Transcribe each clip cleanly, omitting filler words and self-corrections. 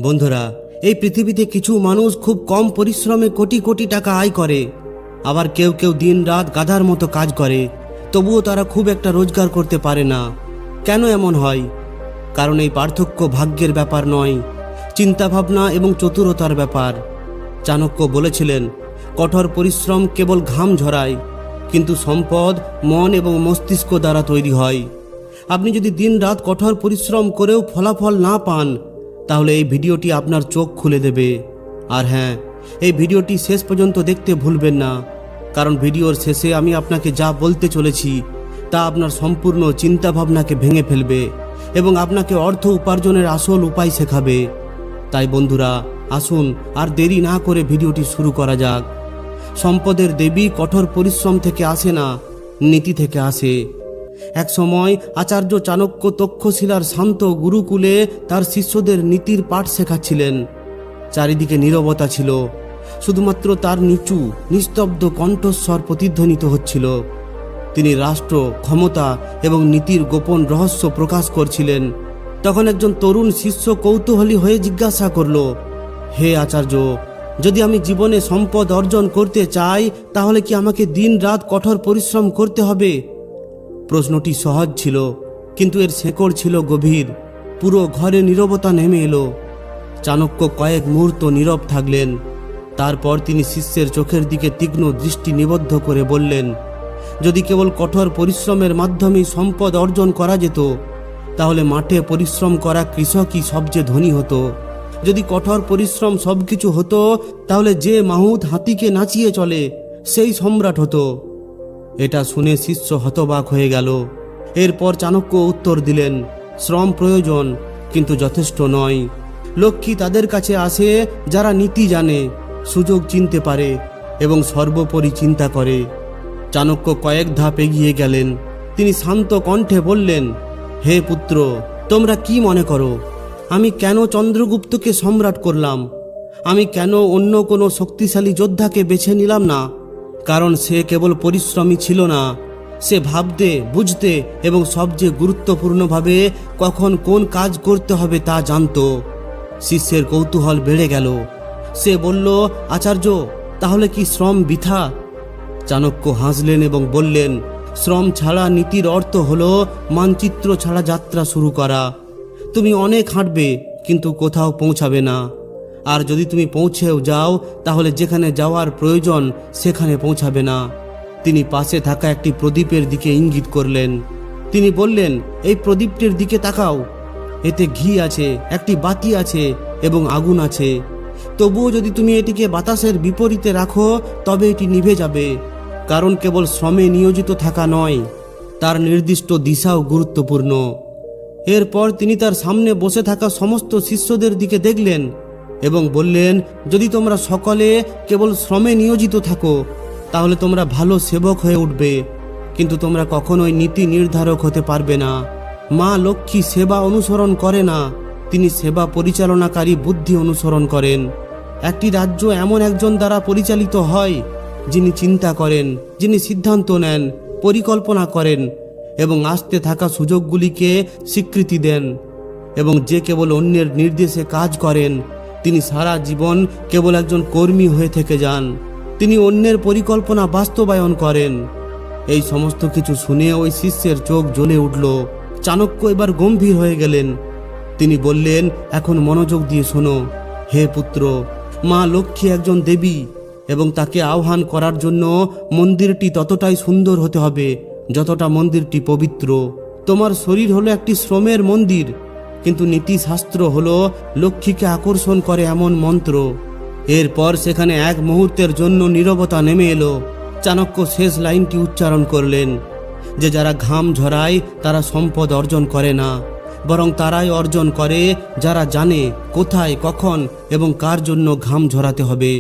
বন্ধুরা, এই পৃথিবীতে কিছু মানুষ খুব কম পরিশ্রমে কোটি কোটি টাকা আয় করে, আবার কেউ কেউ দিন রাত গাধার মতো কাজ করে, তবুও তারা খুব একটা রোজগার করতে পারে না। কেন এমন হয়? কারণ এই পার্থক্য ভাগ্যের ব্যাপার নয়, চিন্তাভাবনা এবং চতুরতার ব্যাপার। চাণক্য বলেছিলেন, কঠোর পরিশ্রম কেবল ঘাম ঝরায়, কিন্তু সম্পদ মন এবং মস্তিষ্ক দ্বারা তৈরি হয়। আপনি যদি দিন রাত কঠোর পরিশ্রম করেও ফলাফল না পান, তাহলে এই ভিডিওটি আপনার চোখ খুলে দেবে। আর হ্যাঁ, এই ভিডিওটি শেষ পর্যন্ত দেখতে ভুলবেন না, কারণ ভিডিওর শেষে আমি আপনাকে যা বলতে চলেছি তা আপনার সম্পূর্ণ চিন্তাভাবনাকে ভেঙে ফেলবে এবং আপনাকে অর্থ উপার্জনের আসল উপায় শেখাবে। তাই বন্ধুরা, আসুন আর দেরি না করে ভিডিওটি শুরু করা যাক। সম্পদের দেবী কঠোর পরিশ্রম থেকে আসে না, নীতি থেকে আসে। এক সময় আচার্য চাণক্য তক্ষশিলার শান্ত গুরুকুলে তার শিষ্যদের নীতির পাঠ শেখাচ্ছিলেন। চারিদিকে নীরবতা ছিল, শুধুমাত্র তার নিচু নিস্তব্ধ কণ্ঠস্বর প্রতিধ্বনিত হচ্ছিল। তিনি রাষ্ট্র, ক্ষমতা এবং নীতির গোপন রহস্য প্রকাশ করছিলেন। তখন একজন তরুণ শিষ্য কৌতূহলী হয়ে জিজ্ঞাসা করল, হে আচার্য, যদি আমি জীবনে সম্পদ অর্জন করতে চাই, তাহলে কি আমাকে দিন রাত কঠোর পরিশ্রম করতে হবে? প্রশ্নটি সহজ ছিল, কিন্তু এর শেকড় ছিল গভীর। পুরো ঘরে নীরবতা নেমে এলো। চাণক্য কয়েক মুহূর্ত নীরব থাকলেন। তারপর তিনি শিষ্যের চোখের দিকে তীক্ষ্ণ দৃষ্টি নিবদ্ধ করে বললেন, যদি কেবল কঠোর পরিশ্রমের মাধ্যমেই সম্পদ অর্জন করা যেত, তাহলে মাঠে পরিশ্রম করা কৃষকই সবচেয়ে ধনী হতো। যদি কঠোর পরিশ্রম সবকিছু হতো, তাহলে যে মাহুত হাতিকে নাচিয়ে চলে সেই সম্রাট হতো। এটা শুনে শিষ্য হতবাক হয়ে গেল। এরপর চাণক্য উত্তর দিলেন, শ্রম প্রয়োজন, কিন্তু যথেষ্ট নয়। লক্ষ্মী তাদের কাছে আসে যারা নীতি জানে, সুযোগ চিনতে পারে এবং সর্বোপরি চিন্তা করে। চাণক্য কয়েক ধাপ এগিয়ে গেলেন। তিনি শান্ত কণ্ঠে বললেন, হে পুত্র, তোমরা কি মনে করো আমি কেন চন্দ্রগুপ্তকে সম্রাট করলাম? আমি কেন অন্য কোনো শক্তিশালী যোদ্ধাকে বেছে নিলাম না? কারণ সে কেবল পরিশ্রমী ছিল না, সে ভাবতে, বুঝতে এবং সবচেয়ে গুরুত্বপূর্ণভাবে কখন কোন কাজ করতে হবে তা জানত। শিষ্যের কৌতূহল বেড়ে গেল। সে বলল, আচার্য, তাহলে কি শ্রম বৃথা? চাণক্য হাসলেন এবং বললেন, শ্রম ছাড়া নীতির অর্থ হলো মানচিত্র ছাড়া যাত্রা শুরু করা। তুমি অনেক হাঁটবে, কিন্তু কোথাও পৌঁছাবে না। আর যদি তুমি পৌঁছেও যাও, তাহলে যেখানে যাওয়ার প্রয়োজন সেখানে পৌঁছাবে না। তিনি পাশে থাকা একটি প্রদীপের দিকে ইঙ্গিত করলেন। তিনি বললেন, এই প্রদীপটির দিকে তাকাও। এতে ঘি আছে, একটি বাতি আছে এবং আগুন আছে। তবুও যদি তুমি এটিকে বাতাসের বিপরীতে রাখো, তবে এটি নিভে যাবে। কারণ কেবল শ্রমে নিয়োজিত থাকা নয়, তার নির্দিষ্ট দিশাও গুরুত্বপূর্ণ। এরপর তিনি তার সামনে বসে থাকা সমস্ত শিষ্যদের দিকে দেখলেন এবং বললেন, যদি তোমরা সকলে কেবল শ্রমে নিয়োজিত থাকো, তাহলে তোমরা ভালো সেবক হয়ে উঠবে, কিন্তু তোমরা কখনোই নীতি নির্ধারক হতে পারবে না। মা লক্ষ্মী সেবা অনুসরণ করে না, তিনি সেবা পরিচালনাকারী বুদ্ধি অনুসরণ করেন। একটি রাজ্য এমন একজন দ্বারা পরিচালিত হয় যিনি চিন্তা করেন, যিনি সিদ্ধান্ত নেন, পরিকল্পনা করেন এবং আসতে থাকা সুযোগগুলিকে স্বীকৃতি দেন। এবং যে কেবল অন্যের নির্দেশে কাজ করেন, তিনি সারা জীবন কেবল একজন কর্মী হয়ে থেকে যান। তিনি অন্যের পরিকল্পনা বাস্তবায়ন করেন। এই সমস্ত কিছু শুনে ওই শিষ্যের চোখ জ্বলে উঠল। চাণক্য এবার গম্ভীর হয়ে গেলেন। তিনি বললেন, এখন মনোযোগ দিয়ে শোনো। হে পুত্র, মা লক্ষ্মী একজন দেবী এবং তাকে আহ্বান করার জন্য মন্দিরটি ততটাই সুন্দর হতে হবে যতটা মন্দিরটি পবিত্র। তোমার শরীর হলো একটি শ্রমের মন্দির, কিন্তু নীতিশাস্ত্র হলো লক্ষ্মীকে আকর্ষণ করে এমন মন্ত্র। এরপর সেখানে এক মুহূর্তের জন্য নীরবতা নেমে এলো। চাণক্য শেষ লাইনটি উচ্চারণ করলেন, যে যারা ঘাম ঝরায় তারা সম্পদ অর্জন করে না, বরং তারাই অর্জন করে যারা জানে কোথায়, কখন এবং কার জন্য ঘাম ঝরাতে হবে।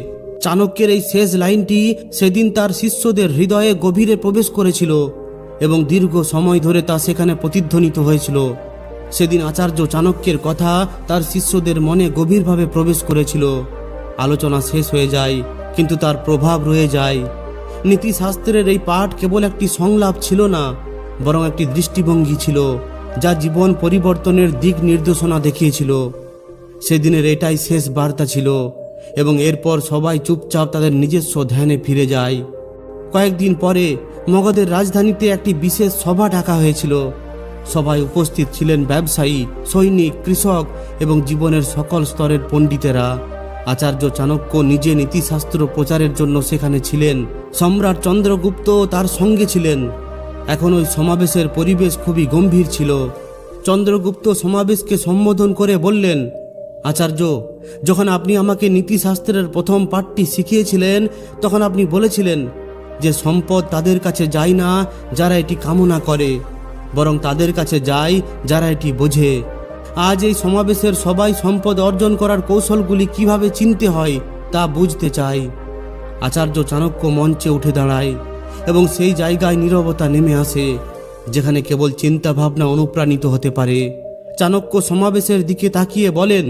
চাণক্যের এই শেষ লাইনটি সেদিন তার শিষ্যদের হৃদয়ে গভীরে প্রবেশ করেছিল এবং দীর্ঘ সময় ধরে তা সেখানে প্রতিধ্বনিত হয়েছিল। সেদিন আচার্য চাণক্যের কথা তার শিষ্যদের মনে গভীরভাবে প্রবেশ করেছিল। আলোচনা শেষ হয়ে যায়, কিন্তু তার প্রভাব রয়ে যায়। নীতিশাস্ত্রের এই পাঠ কেবল একটি সংলাপ ছিল না, বরং একটি দৃষ্টিভঙ্গি ছিল যা জীবন পরিবর্তনের দিক নির্দেশনা দেখিয়েছিল। সেদিনের এটাই শেষ বার্তা ছিল এবং এরপর সবাই চুপচাপ তাদের নিজস্ব ধ্যানে ফিরে যায়। কয়েকদিন পরে মগধের রাজধানীতে একটি বিশেষ সভা ডাকা হয়েছিল। সভায় উপস্থিত ছিলেন ব্যবসায়ী, সৈনিক, কৃষক এবং জীবনের সকল স্তরের পণ্ডিতেরা। আচার্য চাণক্য নিজে নীতিশাস্ত্র প্রচারের জন্য সেখানে ছিলেন। সম্রাট চন্দ্রগুপ্ত তার সঙ্গে ছিলেন। এখন ওই সমাবেশের পরিবেশ খুবই গম্ভীর ছিল। চন্দ্রগুপ্ত সমাবেশকে সম্বোধন করে বললেন, আচার্য, যখন আপনি আমাকে নীতিশাস্ত্রের প্রথম পাঠটি শিখিয়েছিলেন তখন আপনি বলেছিলেন যে সম্পদ তাদের কাছে যায় না যারা এটি কামনা করে, বরং তাদের কাছে যায় যারা এটি বোঝে। আজ এই সমাবেশের সবাই সম্পদ অর্জন করার কৌশলগুলি কিভাবে চিনতে হয় তা বুঝতে চায়। আচার্য চাণক্য মঞ্চে উঠে দাঁড়ায় এবং সেই জায়গায় নীরবতা নেমে আসে যেখানে কেবল চিন্তা ভাবনা অনুপ্রাণিত হতে পারে। চাণক্য সমাবেশের দিকে তাকিয়ে বলেন,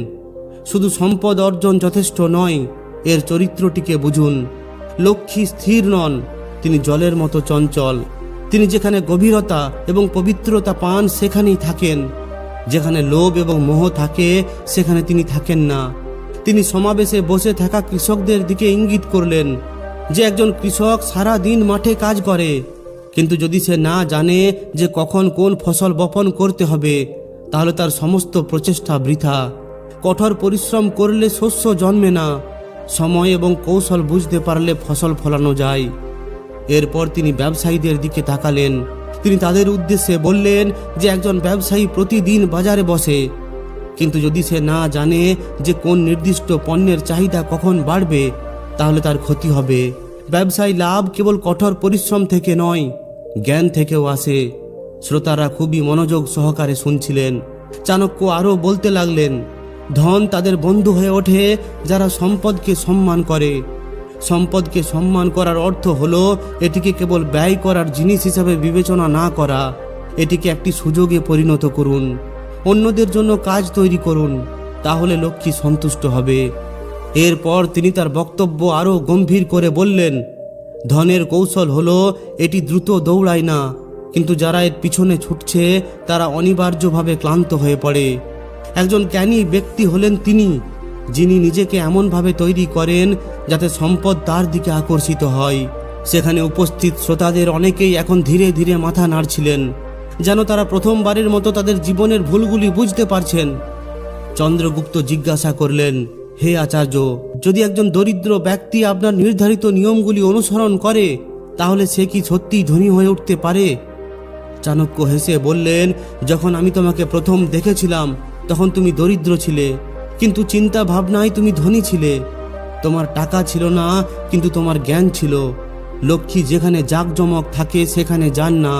শুধু সম্পদ অর্জন যথেষ্ট নয়, এর চরিত্রটিকে বুঝুন। লক্ষ্মী স্থির নন, তিনি জলের মতো চঞ্চল। তিনি যেখানে গভীরতা এবং পবিত্রতা পান সেখানেই থাকেন। যেখানে লোভ এবং মোহ থাকে সেখানে তিনি থাকেন না। তিনি সমাবেশে বসে থাকা কৃষকদের দিকে ইঙ্গিত করলেন যে একজন কৃষক সারা দিন মাঠে কাজ করে, কিন্তু যদি সে না জানে যে কখন কোন ফসল বপন করতে হবে তাহলে তার সমস্ত প্রচেষ্টা বৃথা। কঠোর পরিশ্রম করলে শস্য জন্মে না, সময় এবং কৌশল বুঝতে পারলে ফসল ফলানো যায়। এরপর তিনি ব্যবসায়ীদের দিকে তাকালেন। তিনি তাদের উদ্দেশ্যে বললেন যে একজন ব্যবসায়ী প্রতিদিন বাজারে বসে, কিন্তু যদি সে না জানে যে কোন নির্দিষ্ট পণ্যের চাহিদা কখন বাড়বে তাহলে তার ক্ষতি হবে। ব্যবসায়ী লাভ কেবল কঠোর পরিশ্রম থেকে নয়, জ্ঞান থেকেও আসে। শ্রোতারা খুবই মনোযোগ সহকারে শুনছিলেন। চাণক্য আরও বলতে লাগলেন, ধন তাদের বন্ধু হয়ে ওঠে যারা সম্পদকে সম্মান করে। সম্পদকে সম্মান করার অর্থ হলো এটিকে কেবল ব্যয় করার জিনিস হিসাবে বিবেচনা না করা। এটিকে একটি সুযোগে পরিণত করুন। অন্যদের জন্য কাজ তৈরি করুন, তাহলে লক্ষ্মী সন্তুষ্ট হবে। এরপর তিনি তার বক্তব্য আরও গম্ভীর করে বললেন, ধনের কৌশল হলো এটি দ্রুত দৌড়ায় না, কিন্তু যারা এর পিছনে ছুটছে তারা অনিবার্যভাবে ক্লান্ত হয়ে পড়ে। একজন জ্ঞানী ব্যক্তি হলেন তিনি যিনি নিজেকে এমনভাবে তৈরি করেন যাতে সম্পদ তার দিকে আকর্ষিত হয়। সেখানে উপস্থিত শ্রোতাদের অনেকেই এখন ধীরে ধীরে মাথা নাড়ছিলেন, যেন তারা প্রথমবারের মতো তাদের জীবনের ভুলগুলি বুঝতে পারছেন। চন্দ্রগুপ্ত জিজ্ঞাসা করলেন, হে আচার্য, যদি একজন দরিদ্র ব্যক্তি আপনার নির্ধারিত নিয়মগুলি অনুসরণ করে তাহলে সে কি সত্যিই ধনী হয়ে উঠতে পারে? চাণক্য হেসে বললেন, যখন আমি তোমাকে প্রথম দেখেছিলাম তখন তুমি দরিদ্র ছিলে, কিন্তু চিন্তা ভাবনায় তুমি ধনী ছিলে। তোমার টাকা ছিল না, কিন্তু তোমার জ্ঞান ছিল। লক্ষ্মী যেখানে জাঁকজমক থাকে সেখানে যান না,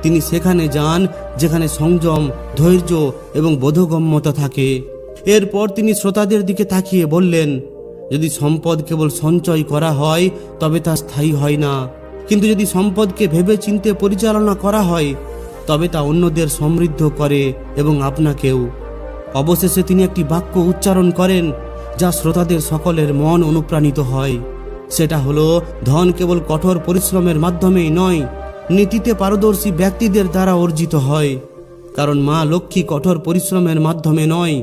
তিনি সেখানে যান যেখানে সংযম, ধৈর্য এবং বোধগম্যতা থাকে। এরপর তিনি শ্রোতাদের দিকে তাকিয়ে বললেন, যদি সম্পদ কেবল সঞ্চয় করা হয় তবে তা স্থায়ী হয় না, কিন্তু যদি সম্পদকে ভেবে চিন্তে পরিচালনা করা হয় তবে তা অন্যদের সমৃদ্ধ করে এবং আপনাকেও। অবশেষে তিনি একটি বাক্য উচ্চারণ করেন যা শ্রোতাদের সকলের মন অনুপ্রাণিত হয়। সেটা হলো, ধন কেবল কঠোর পরিশ্রমের মাধ্যমেই নয়, নীতিতে পারদর্শী ব্যক্তিদের দ্বারা অর্জিত হয়। কারণ মা লক্ষ্মী কঠোর পরিশ্রমের মাধ্যমে নয়,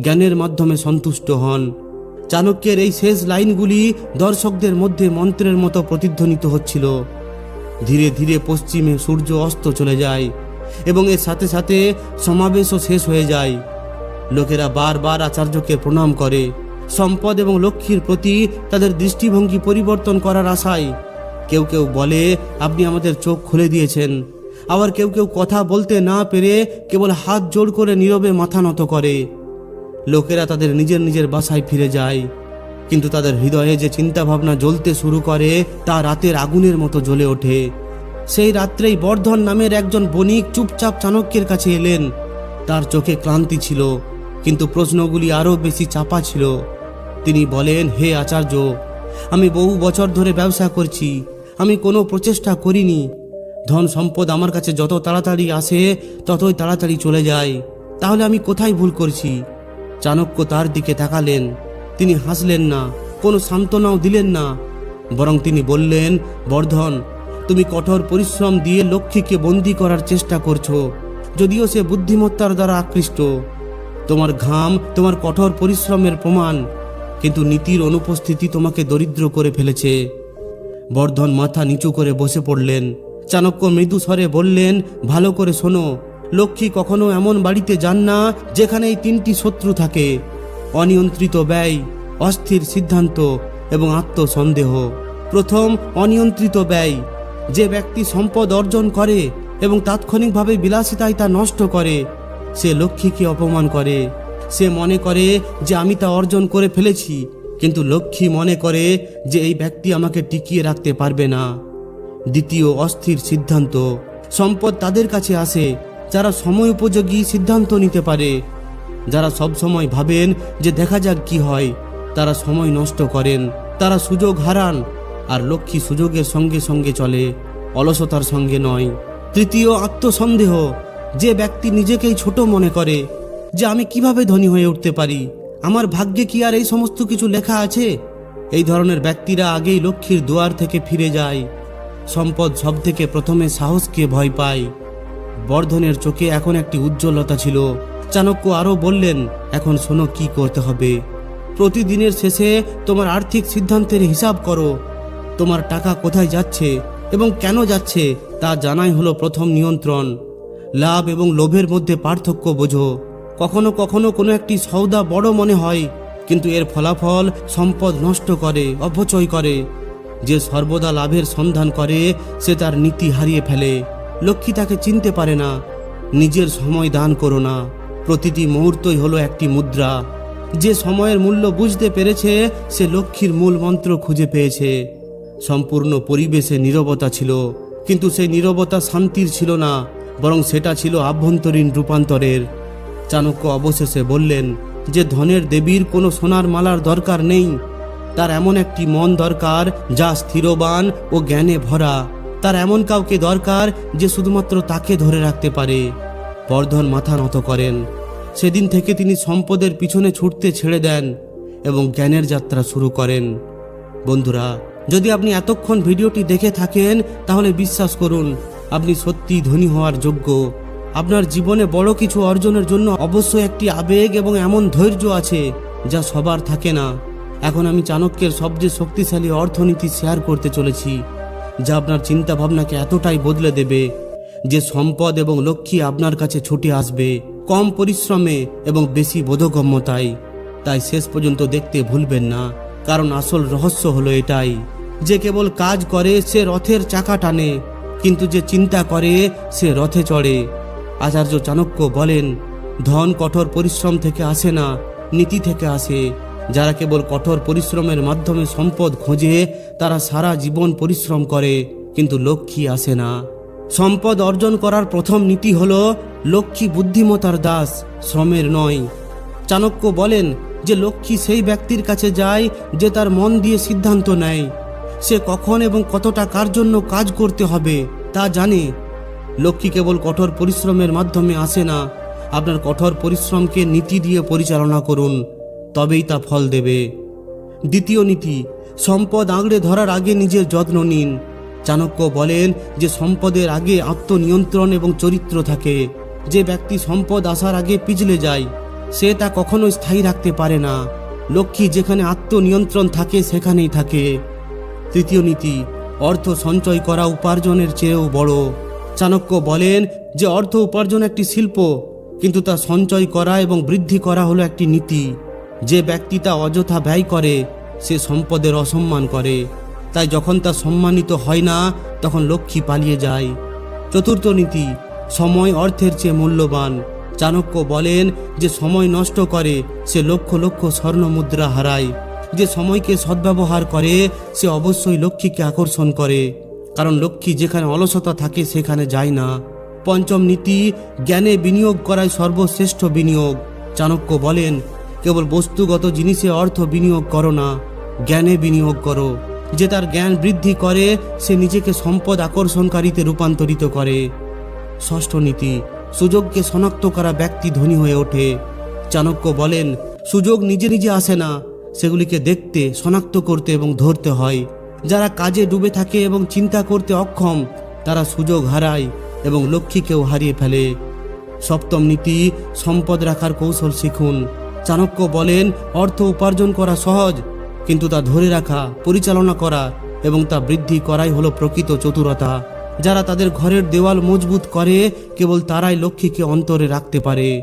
জ্ঞানের মাধ্যমে সন্তুষ্ট হন। চাণক্যের এই শেষ লাইনগুলি দর্শকদের মধ্যে মন্ত্রের মতো প্রতিধ্বনিত হচ্ছিল। ধীরে ধীরে পশ্চিমে সূর্য অস্ত চলে যায় এবং এর সাথে সাথে সমাবেশও শেষ হয়ে যায়। লোকেরা বারবার আচার্যকে প্রণাম করে, সম্পদ এবং লক্ষ্মীর প্রতি তাদের দৃষ্টিভঙ্গি পরিবর্তন করার আশায়। কেউ কেউ বলে, আপনি আমাদের চোখ খুলে দিয়েছেন। আবার কেউ কেউ কথা বলতে না পেরে কেবল হাত জোড় করে নীরবে মাথা নত করে। লোকেরা তাদের নিজের নিজের বাসায় ফিরে যায়, কিন্তু তাদের হৃদয়ে যে চিন্তাভাবনা জ্বলতে শুরু করে তা রাতের আগুনের মতো জ্বলে ওঠে। সেই রাত্রেই বর্ধন নামের একজন বণিক চুপচাপ চাণক্যের কাছে এলেন। তার চোখে ক্লান্তি ছিল, কিন্তু প্রশ্নগুলি আরও বেশি চাপা ছিল। তিনি বলেন, হে আচার্য, আমি বহু বছর ধরে ব্যবসা করছি, আমি কোনো প্রচেষ্টা করিনি। ধন সম্পদ আমার কাছে যত তাড়াতাড়ি আসে ততই তাড়াতাড়ি চলে যায়। তাহলে আমি কোথায় ভুল করছি? চাণক্য তার দিকে তাকালেন। তিনি হাসলেন না, কোনো সান্ত্বনাও দিলেন না, বরং তিনি বললেন, বর্ধন, তুমি কঠোর পরিশ্রম দিয়ে লক্ষ্মীকে বন্দী করার চেষ্টা করছো, যদিও সে বুদ্ধিমত্তার দ্বারা আকৃষ্ট। তোমার ঘাম তোমার কঠোর পরিশ্রমের প্রমাণ, কিন্তু নীতির অনুপস্থিতি তোমাকে দরিদ্র করে ফেলেছে। বর্ধন মাথা নিচু করে বসে পড়লেন। চাণক্য মৃদু স্বরে বললেন, ভালো করে শোনো, লক্ষ্মী কখনো এমন বাড়িতে যান না যেখানে এই তিনটি শত্রু থাকে: অনিয়ন্ত্রিত ব্যয়, অস্থির সিদ্ধান্ত এবং আত্মসন্দেহ। প্রথম, অনিয়ন্ত্রিত ব্যয়। যে ব্যক্তি সম্পদ অর্জন করে এবং তাৎক্ষণিকভাবে বিলাসিতায় তা নষ্ট করে, সে লক্ষ্মীকে অপমান করে। সে মনে করে যে আমি তা অর্জন করে ফেলেছি, কিন্তু লক্ষ্মী মনে করে যে এই ব্যক্তি আমাকে টিকিয়ে রাখতে পারবে না। দ্বিতীয়, অস্থির সিদ্ধান্ত। সম্পদ তাদের কাছে আসে যারা সময় উপযোগী সিদ্ধান্ত নিতে পারে। যারা সব সময় ভাবেন যে দেখা যাক কি হয়, তারা সময় নষ্ট করেন, তারা সুযোগ হারান। আর লক্ষ্মী সুযোগের সঙ্গে সঙ্গে চলে, অলসতার সঙ্গে নয়। তৃতীয়, আত্মসন্দেহ। যে ব্যক্তি নিজেকেই ছোট মনে করে যে আমি কিভাবে ধনী হয়ে উঠতে পারি, আমার ভাগ্যে কি আর এই সমস্ত কিছু লেখা আছে, এই ধরনের ব্যক্তিরা আগেই লক্ষ্মীর দুয়ার থেকে ফিরে যায়। সম্পদ সব থেকে প্রথমে সাহসকে ভয় পায়। বর্ধনের চোখে এখন একটি উজ্জ্বলতা ছিল। চাণক্য আরও বললেন, এখন শোনো কি করতে হবে। প্রতিদিনের শেষে তোমার আর্থিক সিদ্ধান্তের হিসাব করো। তোমার টাকা কোথায় যাচ্ছে এবং কেন যাচ্ছে তা জানাই হলো প্রথম নিয়ন্ত্রণ। লাভ এবং লোভের মধ্যে পার্থক্য বোঝো। কখনো কখনো কোনো একটি সওদা বড় মনে হয়, কিন্তু এর ফলাফল সম্পদ নষ্ট করে, অপচয় করে। যে সর্বদা লাভের সন্ধান করে সে তার নীতি হারিয়ে ফেলে। লক্ষ্মী তাকে চিনতে পারে না। নিজের সময় দান করো না। প্রতিটি মুহূর্তই হলো একটি মুদ্রা। যে সময়ের মূল্য বুঝতে পেরেছে সে লক্ষ্মীর মূল মন্ত্র খুঁজে পেয়েছে। সম্পূর্ণ পরিবেশে নীরবতা ছিল, কিন্তু সেই নীরবতা শান্তির ছিল না, বরং সেটা ছিল আভ্যন্তরীণ রূপান্তরের। চাণক্য অবশেষে বললেন যে ধনের দেবীর কোনো সোনার মালার দরকার নেই। তার এমন একটি মন দরকার যা স্থিরবান ও জ্ঞানে ভরা। তার এমন কাউকে দরকার যে শুধুমাত্র তাকে ধরে রাখতে পারে। বর্ধন মাথা নত করেন। সেদিন থেকে তিনি সম্পদের পিছনে ছুটতে ছেড়ে দেন এবং জ্ঞানের যাত্রা শুরু করেন। বন্ধুরা, যদি আপনি এতক্ষণ ভিডিওটি দেখে থাকেন তাহলে বিশ্বাস করুন আপনি সত্যিই ধনী হওয়ার যোগ্য। আপনার জীবনে বড় কিছু অর্জনের জন্য অবশ্যই একটি আবেগ এবং এমন ধৈর্য আছে যা সবার থাকে না। এখন আমি চাণক্যের সবচেয়ে শক্তিশালী অর্থনীতি শেয়ার করতে চলেছি, যা আপনার চিন্তা ভাবনাকে এতটাই বদলে দেবে যে সম্পদ এবং লক্ষ্মী আপনার কাছে ছুটে আসবে, কম পরিশ্রমে এবং বেশি বোধগম্যতায়। তাই শেষ পর্যন্ত দেখতে ভুলবেন না, কারণ আসল রহস্য হলো এটাই যে কেবল কাজ করে সে রথের চাকা টানে, কিন্তু যে চিন্তা করে সে রথে চড়ে। আচার্য চাণক্য বলেন, ধন কঠোর পরিশ্রম থেকে আসে না, নীতি থেকে আসে। যারা কেবল কঠোর পরিশ্রমের মাধ্যমে সম্পদ খোঁজে তারা সারা জীবন পরিশ্রম করে, কিন্তু লক্ষ্মী আসে না। সম্পদ অর্জন করার প্রথম নীতি হলো লক্ষ্মী বুদ্ধিমতার দাস, শ্রমের নয়। চাণক্য বলেন যে লক্ষ্মী সেই ব্যক্তির কাছে যায় যে তার মন দিয়ে সিদ্ধান্ত নেয়। সে কখন এবং কত টাকার জন্য কাজ করতে হবে তা জানে। লক্ষ্মী কেবল কঠোর পরিশ্রমের মাধ্যমে আসে না। আপনার কঠোর পরিশ্রমকে নীতি দিয়ে পরিচালনা করুন, তবেই তা ফল দেবে। দ্বিতীয় নীতি, সম্পদ আঁকড়ে ধরার আগে নিজের যত্ন নিন। চাণক্য বলেন যে সম্পদের আগে আত্মনিয়ন্ত্রণ এবং চরিত্র থাকে। যে ব্যক্তি সম্পদ আসার আগে পিছলে যায় সে তা কখনো স্থায়ী রাখতে পারে না। লক্ষ্মী যেখানে আত্মনিয়ন্ত্রণ থাকে সেখানেই থাকে। তৃতীয় নীতি, অর্থ সঞ্চয় করা উপার্জনের চেয়েও বড়। চাণক্য বলেন যে অর্থ উপার্জন একটি শিল্প, কিন্তু তা সঞ্চয় করা এবং বৃদ্ধি করা হলো একটি নীতি। যে ব্যক্তি তা অযথা ব্যয় করে সে সম্পদের অসম্মান করে। তাই যখন তা সম্মানিত হয় না তখন লক্ষ্মী পালিয়ে যায়। চতুর্থ নীতি, সময় অর্থের চেয়ে মূল্যবান। চাণক্য বলেন যে সময় নষ্ট করে সে লক্ষ লক্ষ স্বর্ণ মুদ্রা হারায়। যে সময়কে সদ্ব্যবহার করে সে অবশ্যই লক্ষ্মীকে আকর্ষণ করে, কারণ লক্ষ্মী যেখানে অলসতা থাকে সেখানে যায় না। পঞ্চম নীতি, জ্ঞানে বিনিয়োগ করাই সর্বশ্রেষ্ঠ বিনিয়োগ। চাণক্য বলেন কেবল বস্তুগত জিনিসে অর্থ বিনিয়োগ করো না, জ্ঞানে বিনিয়োগ করো। যে তার জ্ঞান বৃদ্ধি করে সে নিজেকে সম্পদ আকর্ষণকারীতে রূপান্তরিত করে। ষষ্ঠ নীতি, সুযোগকে শনাক্ত করা ব্যক্তি ধনী হয়ে ওঠে। চাণক্য বলেন সুযোগ নিজে নিজে আসে না, সেগুলিকে দেখতে, শনাক্ত করতে এবং ধরতে হয়। যারা কাজে ডুবে থাকে এবং চিন্তা করতে অক্ষম তারা সুযোগ হারায় এবং লক্ষ্মীকেও হারিয়ে ফেলে। সপ্তম নীতি, সম্পদ রাখার কৌশল শিখুন। চাণক্য বলেন, অর্থ উপার্জন করা সহজ, কিন্তু তা ধরে রাখা, পরিচালনা করা এবং তা বৃদ্ধি করাই হলো প্রকৃত চতুরতা। যারা তাদের ঘরের দেওয়াল মজবুত করে, কেবল তারাই লক্ষ্মীকে অন্তরে রাখতে পারে।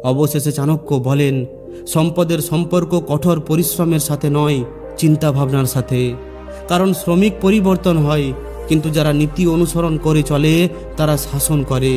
অবশেষে চাণক্য বলেন, সম্পদের সম্পর্ক কঠোর পরিশ্রমের সাথে নয়, চিন্তা ভাবনার সাথে। কারণ শ্রমিক পরিবর্তন হয়, কিন্তু যারা নীতি অনুসরণ করে চলে তারা শাসন করে।